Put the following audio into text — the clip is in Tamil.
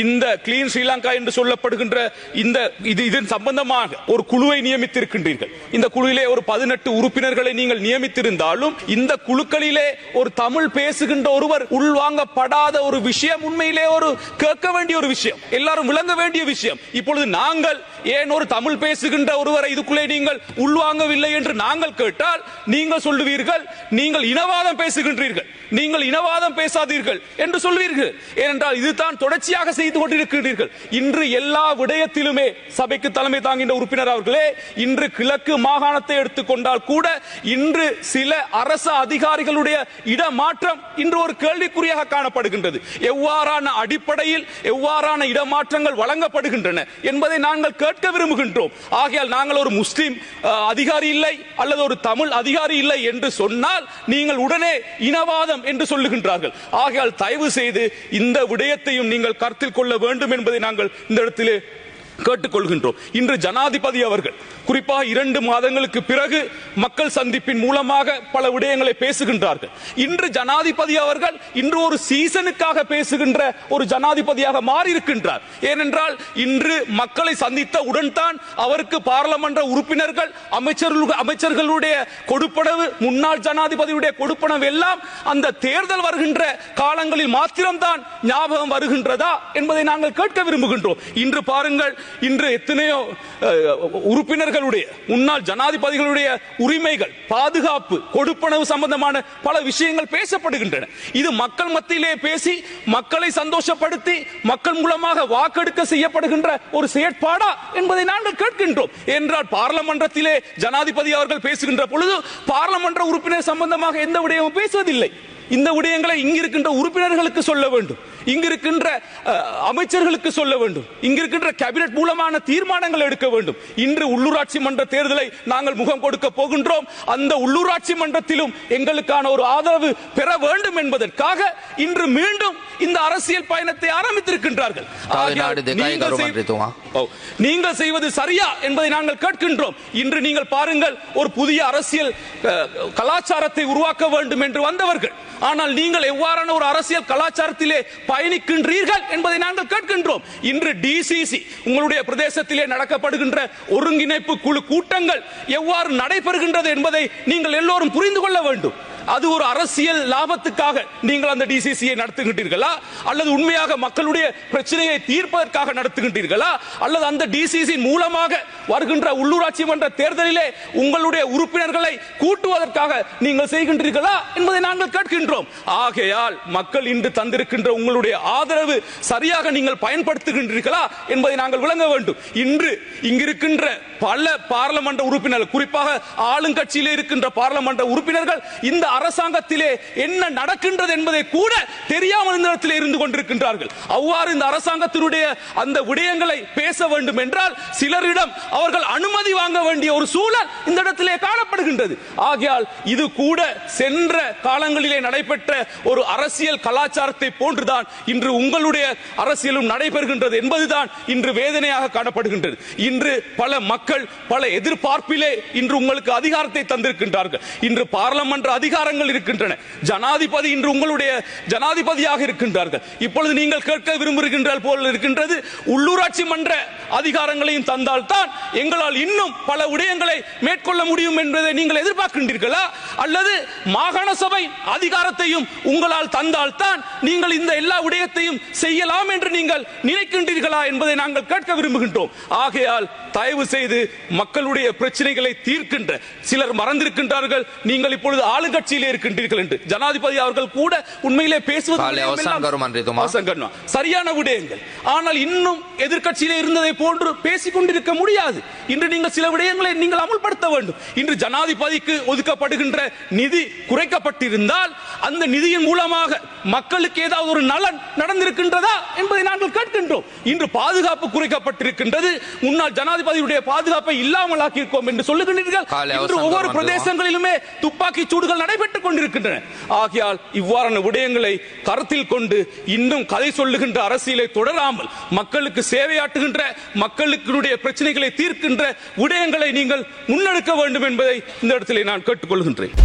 இந்த கிளீன் ஸ்ரீலங்கா என்று சொல்லப்படுகின்ற இதன் சம்பந்தமாக ஒரு குழுவை நியமித்திருக்கின்றீர்கள். இந்த குழுவிலே ஒரு 18 உறுப்பினர்களை நீங்கள் நியமித்திருந்தாலும் இந்த குழுக்களிலே ஒரு தமிழ் பேசுகின்ற ஒருவர் உள்வாங்கப்படாத ஒரு விஷயம் உண்மையிலே ஒரு கேட்க வேண்டிய ஒரு விஷயம், எல்லாரும் விளங்க வேண்டிய விஷயம். இப்பொழுது நாங்கள் ஏன் ஒரு தமிழ் பேசுகின்ற ஒருவரை இதுக்குள்ளே நீங்கள் உள்வாங்கவில்லை என்று நாங்கள் கேட்டால் நீங்கள் சொல்லுவீர்கள் நீங்கள் இனவாதம் பேசுகின்றீர்கள், நீங்கள் இனவாதம் பேசாதீர்கள் என்று சொல்வீர்கள். ஏனென்றால் இதுதான் தொடர்ச்சியாக செய்து கொண்டிருக்கிறீர்கள். இன்று எல்லா விடயத்திலுமே சபைக்கு தலைமை தாங்கின்ற உறுப்பினர் அவர்களே, இன்று கிழக்கு மாகாணத்தை எடுத்துக்கொண்டால் கூட இன்று சில அரசு அதிகாரிகளுடைய இடமாற்றம் இன்று ஒரு கேள்விக்குறியாக காணப்படுகின்றது. எவ்வாறான அடிப்படையில் எவ்வாறான இடமாற்றங்கள் வழங்கப்படுகின்றன என்பதை நாங்கள் கேட்க விரும்புகின்றோம். ஆகையால் நாங்கள் ஒரு முஸ்லிம் அதிகாரி இல்லை அல்லது ஒரு தமிழ் அதிகாரி இல்லை என்று சொன்னால் நீங்கள் உடனே இனவாதம் என்று சொல்லுகின்றார்கள். ஆகையால் தயவு செய்து இந்த விடயத்தையும் நீங்கள் கருத்தில் கொள்ள வேண்டும் என்பதை நாங்கள் இந்த இடத்திலே கேட்டுக்கொள்கின்றோம். இன்று ஜனாதிபதி அவர்கள் குறிப்பாக 2 மாதங்களுக்கு பிறகு மக்கள் சந்திப்பின் மூலமாக பல விடயங்களை பேசுகின்றார்கள். இன்று ஜனாதிபதி அவர்கள் இன்று ஒரு சீசனுக்காக பேசுகின்ற ஒரு ஜனாதிபதியாக மாறி இருக்கின்றார். ஏனென்றால் இன்று மக்களை சந்தித்த உடன் தான் அவருக்கு பாராளுமன்ற உறுப்பினர்கள் அமைச்சர்களுடைய கொடுப்பனவு முன்னாள் ஜனாதிபதியுடைய கொடுப்பனவு எல்லாம் அந்த தேர்தல் வருகின்ற காலங்களில் மாத்திரம்தான் ஞாபகம் வருகின்றதா என்பதை நாங்கள் கேட்க விரும்புகின்றோம். இன்று பாருங்கள், இன்று எத்தனையோ உறுப்பினர்களுடைய முன்னாள் ஜனாதிபதிகளுடைய உரிமைகள், பாதுகாப்பு, கொடுப்பனவு சம்பந்தமான பல விஷயங்கள் பேசப்படுகின்றன. இது மக்கள் மத்தியிலே பேசி மக்களை சந்தோஷப்படுத்தி மக்கள் மூலமாக வாக்கெடுக்க செய்யப்படுகின்ற ஒரு செயற்பாடா என்பதை நாங்கள் கேட்கின்றோம். என்றால் பாராளுமன்றத்திலே ஜனாதிபதி அவர்கள் பேசுகின்ற பொழுது பாராளுமன்ற உறுப்பினர் சம்பந்தமாக எந்த விடயமும் பேசுவதில்லை. இந்த விடயங்களை இங்கிருக்கின்ற உறுப்பினர்களுக்கு சொல்ல வேண்டும், இங்கிருக்கின்ற அமைச்சர்களுக்கு சொல்ல வேண்டும், இங்கிருக்கின்ற கேபினட் மூலமான தீர்மானங்கள் எடுக்க வேண்டும். இன்று உள்ளூராட்சி மன்ற தேர்தலை நாங்கள் முகம் கொடுக்க போகின்றோம். அந்த உள்ளூராட்சி மன்றத்திலும் எங்களுக்கான ஒரு ஆதரவு பெற வேண்டும் என்பதற்காக இன்று மீண்டும் இந்த அரசியல் பயணத்தை ஆரம்பித்திருக்கின்றார்கள். நீங்கள் செய்வது சரியா என்பதை நாங்கள் கேட்கின்றோம். இன்று நீங்கள் பாருங்கள், ஒரு புதிய அரசியல் கலாச்சாரத்தை உருவாக்க வேண்டும் என்று வந்தவர்கள், ஆனால் நீங்கள் எவ்வாறான ஒரு அரசியல் கலாச்சாரத்திலே பயணிக்கின்றீர்கள் என்பதை நாங்கள் கேட்கின்றோம். இன்று டிசிசி உங்களுடைய பிரதேசத்திலே நடக்கப்படுகின்ற ஒருங்கிணைப்பு குழு கூட்டங்கள் எவ்வாறு நடைபெறுகின்றது என்பதை நீங்கள் எல்லோரும் புரிந்து கொள்ள வேண்டும். அது ஒரு அரசியல் லாபத்துக்காக நீங்கள் அந்த டிசிசியை நடத்துகின்றீர்களா, அல்லது உண்மையாக மக்களுடைய பிரச்சனையை தீர்ப்பதற்காக நடத்துகின்றீர்களா, அல்லது அந்த டிசிசி மூலமாக வருகின்ற உள்ளூராட்சி மன்ற தேர்தலிலே உங்களுடைய உறுப்பினர்களை கூட்டுவதற்காக நீங்கள் செய்கின்றீர்களா என்பதை நாங்கள் கேட்கின்றோம். ஆகையால் மக்கள் இன்று தந்திருக்கின்ற உங்களுடைய ஆதரவு சரியாக நீங்கள் பயன்படுத்துகின்றீர்களா என்பதை நாங்கள் விளங்க வேண்டும். இன்று இங்கிருக்கின்ற பல பாராளுமன்ற உறுப்பினர்கள், குறிப்பாக ஆளுங்கட்சியிலே இருக்கின்ற பாராளுமன்ற உறுப்பினர்கள் இந்த அரசாங்கத்திலே என்ன நடக்கின்றது என்பதை கூட தெரியாமல் இந்த இடத்திலே இருந்து கொண்டிருக்கின்றார்கள். அவ்வாறு இந்த அரசாங்கத்தினுடைய அந்த விடயங்களை பேச வேண்டும் என்றால் சிலரிடம் அவர்கள் அனுமதி வாங்க வேண்டிய ஒரு சூழல் இந்த இடத்திலே காணப்படுகின்றது. ஆகையால் இது கூட சென்ற காலங்களிலே நடைபெற்ற ஒரு அரசியல் கலாச்சாரத்தை போன்றுதான் இன்று உங்களுடைய அரசியலும் நடைபெறுகின்றது என்பதுதான் இன்று வேதனையாக காணப்படுகின்றது. இன்று பல மக்கள் பல எதிர்பார்ப்பிலே இன்று உங்களுக்கு அதிகாரத்தை தந்திருக்கின்றார்கள். இன்று பாராளுமன்ற அதிகாரங்கள் இருக்கின்றன. ஜனாதிபதி இன்று உங்களுடைய ஜனாதிபதியாக இருக்கின்றார்கள். இப்பொழுது நீங்கள் கேட்க விரும்புகின்ற போல் இருக்கின்றது, உள்ளூராட்சி மன்ற அதிகாரங்களையும் தந்தால் தான் எங்களால் இன்னும் பல விடயங்களை மேற்கொள்ள முடியும் என்பதை நீங்கள் எதிர்பார்க்கின்றீர்களா, அல்லது மாகாண சபை அதிகாரத்தையும் உங்களால் தந்தால் தான் நீங்கள் இந்த எல்லா விடயத்தையும் செய்யலாம் என்று நீங்கள் நினைக்கின்றீர்களா என்பதை நாங்கள் கேட்க விரும்புகின்றோம். ஆகையால் தயவு செய்து மக்களுடைய பிரச்சனைகளை தீர்க்கின்ற சிலர் மறந்திருக்கின்றார்கள். நீங்கள் இப்பொழுது ஆளுங்கட்சியிலே இருக்கின்றீர்கள் என்று ஜனாதிபதி அவர்கள் கூட உண்மையிலே பேசுவது சரியான விடயங்கள், ஆனால் இன்னும் எதிர்க்கட்சியிலே இருந்ததை போன்று பேசிக் கொண்டிருக்க முடியாது. இன்று நீங்கள் சில விடயங்களை நீங்கள் அமுல்படுத்த வேண்டும். இன்று ஜனாதிபதிக்கு ஒதுக்கப்படுகின்ற நிதி குறைக்கப்பட்டிருந்தால் அந்த நிதியின் மூலமாக மக்களுக்கு ஏதாவது ஒரு நலன் நடந்திருக்கின்றதா என்பதை நாங்கள் கேட்கின்றோம். இன்று பாதுகாப்பு குறைக்கப்பட்டிருக்கின்றது, முன்னாள் ஜனாதிபதியுடைய பாதுகாப்பை இல்லாமல் ஆக்கியிருக்கோம் என்று சொல்லுகின்றீர்கள். இன்று ஒவ்வொரு பிரதேசங்களிலுமே துப்பாக்கி சூடுகள் நடைபெற்றுக் கொண்டிருக்கின்றன. ஆகையால் இவ்வாறான விடயங்களை கருத்தில் கொண்டு இன்னும் கதை சொல்லுகின்ற அரசியலை தொடராமல் மக்களுக்கு சேவையாற்றுகின்ற, மக்களுடைய பிரச்சனைகளை தீர்க்கின்ற விடயங்களை நீங்கள் முன்னெடுக்க வேண்டும் என்பதை இந்த இடத்திலே நான் கேட்டுக்கொள்கின்றேன்.